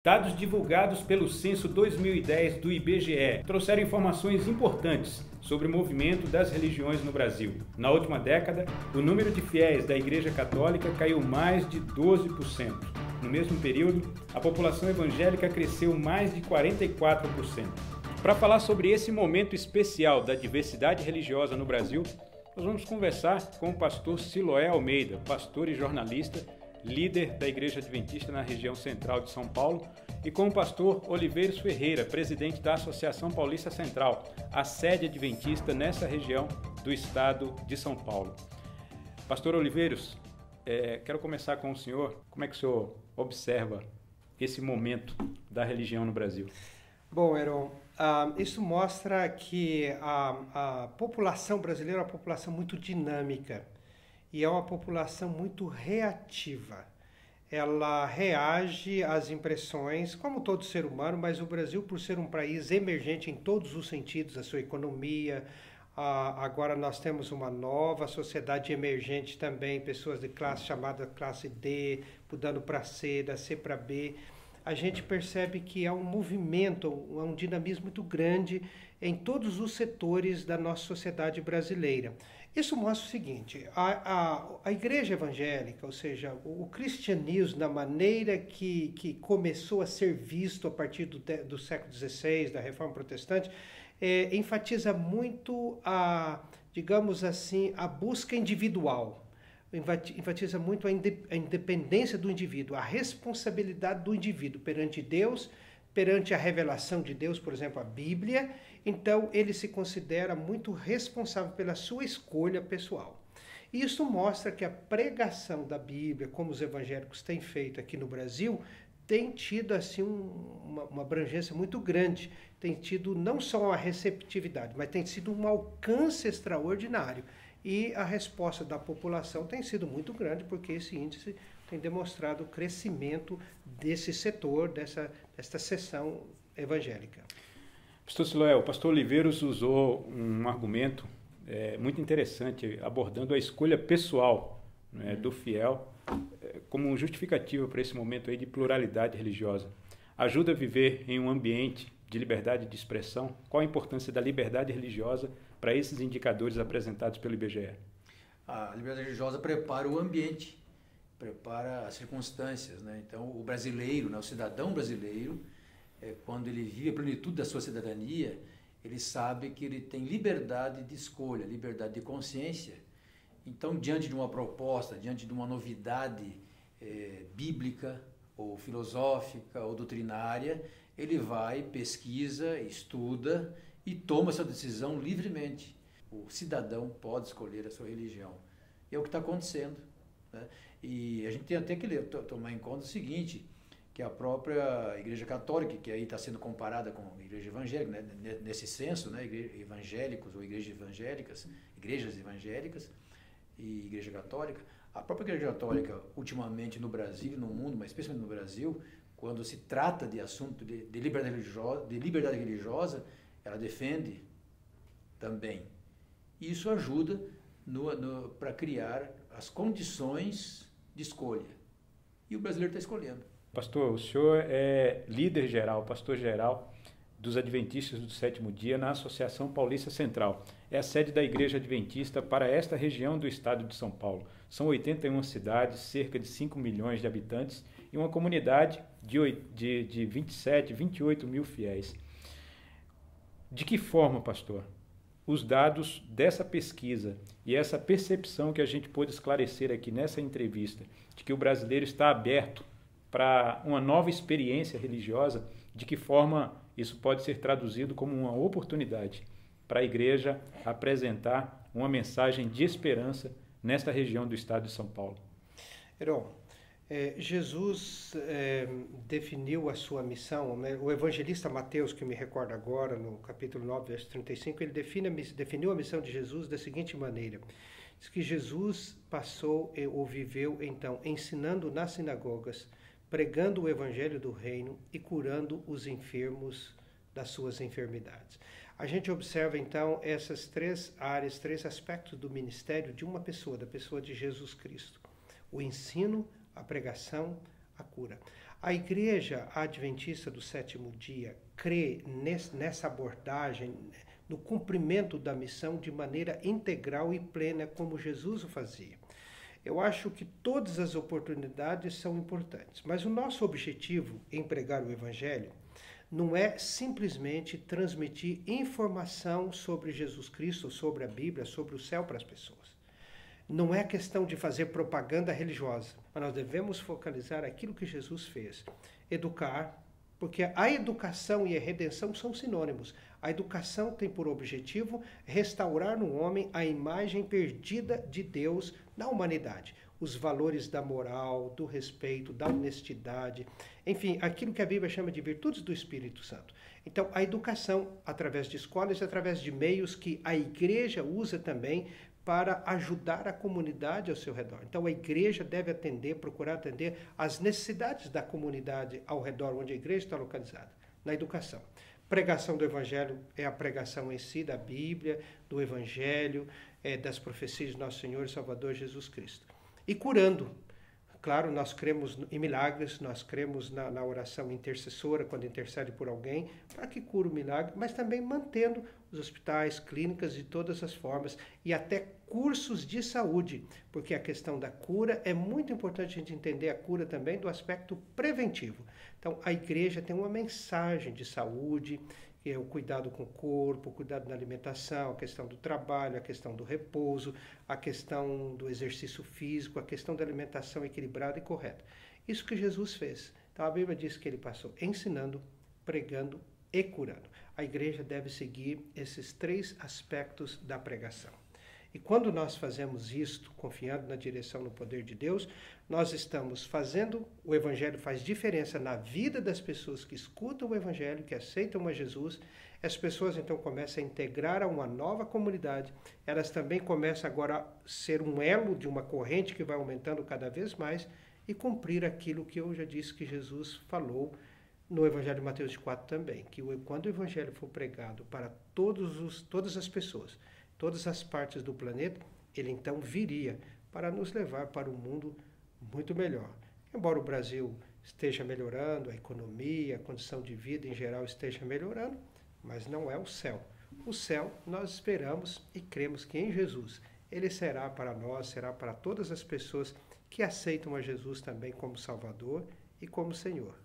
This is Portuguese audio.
Dados divulgados pelo Censo 2010 do IBGE trouxeram informações importantes sobre o movimento das religiões no Brasil. Na última década, o número de fiéis da Igreja Católica caiu mais de 12%. No mesmo período, a população evangélica cresceu mais de 44%. Para falar sobre esse momento especial da diversidade religiosa no Brasil, nós vamos conversar com o pastor Siloé Almeida, pastor e jornalista, líder da Igreja Adventista na região central de São Paulo, e com o pastor Oliveiros Ferreira, presidente da Associação Paulista Central, a sede adventista nessa região do estado de São Paulo. Pastor Oliveiros, quero começar com o senhor. Como é que o senhor observa esse momento da religião no Brasil? Bom, Heron, isso mostra que a população brasileira é uma população muito dinâmica e é uma população muito reativa. Ela reage às impressões, como todo ser humano, mas o Brasil, por ser um país emergente em todos os sentidos, a sua economia, agora nós temos uma nova sociedade emergente também, pessoas de classe chamada classe D, mudando para C, da C para B. A gente percebe que há um movimento, um dinamismo muito grande em todos os setores da nossa sociedade brasileira. Isso mostra o seguinte, a igreja evangélica, ou seja, o cristianismo, na maneira que começou a ser visto a partir do século XVI, da Reforma Protestante, enfatiza muito digamos assim, a busca individual. Enfatiza muito a independência do indivíduo, a responsabilidade do indivíduo perante Deus, perante a revelação de Deus, por exemplo, a Bíblia. Então, ele se considera muito responsável pela sua escolha pessoal. Isso mostra que a pregação da Bíblia, como os evangélicos têm feito aqui no Brasil, tem tido assim uma abrangência muito grande, tem tido não só uma receptividade, mas tem sido um alcance extraordinário. E a resposta da população tem sido muito grande, porque esse índice tem demonstrado o crescimento desse setor, desta seção evangélica. Pastor Siloé, o pastor Oliveiros usou um argumento muito interessante, abordando a escolha pessoal, né, do fiel como justificativa para esse momento aí de pluralidade religiosa. Ajuda a viver em um ambiente de liberdade de expressão? Qual a importância da liberdade religiosa para esses indicadores apresentados pelo IBGE? A liberdade religiosa prepara o ambiente, prepara as circunstâncias, né? Então, o brasileiro, né, o cidadão brasileiro, quando ele vive a plenitude da sua cidadania, ele sabe que ele tem liberdade de escolha, liberdade de consciência. Então, diante de uma proposta, diante de uma novidade bíblica, ou filosófica, ou doutrinária, ele vai, pesquisa, estuda e toma essa decisão livremente. O cidadão pode escolher a sua religião. E é o que está acontecendo, né? E a gente tem até que tomar em conta o seguinte, que a própria Igreja Católica, que aí está sendo comparada com a Igreja Evangélica, né? Nesse senso, né? Evangélicos ou igrejas evangélicas e Igreja Católica, a própria Igreja Católica, ultimamente no Brasil e no mundo, mas especialmente no Brasil, quando se trata de assunto de liberdade religiosa, ela defende também. Isso ajuda para criar as condições de escolha. E o brasileiro está escolhendo. Pastor, o senhor é líder geral, pastor geral dos Adventistas do Sétimo Dia na Associação Paulista Central. É a sede da Igreja Adventista para esta região do estado de São Paulo. São 81 cidades, cerca de 5 milhões de habitantes e uma comunidade de 27, 28 mil fiéis. De que forma, pastor, os dados dessa pesquisa e essa percepção que a gente pôde esclarecer aqui nessa entrevista, de que o brasileiro está aberto para uma nova experiência religiosa, de que forma isso pode ser traduzido como uma oportunidade para a igreja apresentar uma mensagem de esperança nesta região do estado de São Paulo? Heron, Jesus definiu a sua missão, né? O evangelista Mateus, que me recorda agora, no capítulo 9, verso 35, ele definiu a missão de Jesus da seguinte maneira: diz que Jesus passou ou viveu, então, ensinando nas sinagogas, pregando o evangelho do reino e curando os enfermos das suas enfermidades. A gente observa, então, essas três áreas, três aspectos do ministério de uma pessoa, da pessoa de Jesus Cristo: o ensino, a pregação, a cura. A Igreja Adventista do Sétimo Dia crê nessa abordagem, no cumprimento da missão de maneira integral e plena, como Jesus o fazia. Eu acho que todas as oportunidades são importantes, mas o nosso objetivo em pregar o Evangelho não é simplesmente transmitir informação sobre Jesus Cristo, sobre a Bíblia, sobre o céu para as pessoas. Não é questão de fazer propaganda religiosa, mas nós devemos focalizar aquilo que Jesus fez. Educar, porque a educação e a redenção são sinônimos. A educação tem por objetivo restaurar no homem a imagem perdida de Deus na humanidade. Os valores da moral, do respeito, da honestidade, enfim, aquilo que a Bíblia chama de virtudes do Espírito Santo. Então, a educação, através de escolas, através de meios que a igreja usa também para ajudar a comunidade ao seu redor. Então, a igreja deve procurar atender às necessidades da comunidade ao redor onde a igreja está localizada, na educação. Pregação do Evangelho é a pregação em si da Bíblia, do Evangelho, das profecias de Nosso Senhor e Salvador Jesus Cristo. E curando. Claro, nós cremos em milagres, nós cremos na oração intercessora, quando intercede por alguém, para que cure o milagre, mas também mantendo os hospitais, clínicas de todas as formas e até cursos de saúde, porque a questão da cura é muito importante a gente entender a cura também do aspecto preventivo. Então, a igreja tem uma mensagem de saúde, que é o cuidado com o corpo, o cuidado na alimentação, a questão do trabalho, a questão do repouso, a questão do exercício físico, a questão da alimentação equilibrada e correta. Isso que Jesus fez. Então a Bíblia diz que ele passou ensinando, pregando e curando. A igreja deve seguir esses 3 aspectos da pregação. E quando nós fazemos isto, confiando na direção, no poder de Deus, nós estamos fazendo, o Evangelho faz diferença na vida das pessoas que escutam o Evangelho, que aceitam a Jesus. As pessoas então começam a integrar a uma nova comunidade, elas também começam agora a ser um elo de uma corrente que vai aumentando cada vez mais e cumprir aquilo que eu já disse que Jesus falou no Evangelho de Mateus 4 também, que quando o Evangelho for pregado para todas as pessoas, todas as partes do planeta, ele então viria para nos levar para um mundo muito melhor. Embora o Brasil esteja melhorando, a economia, a condição de vida em geral esteja melhorando, mas não é o céu. O céu nós esperamos e cremos que em Jesus ele será para nós, será para todas as pessoas que aceitam a Jesus também como Salvador e como Senhor.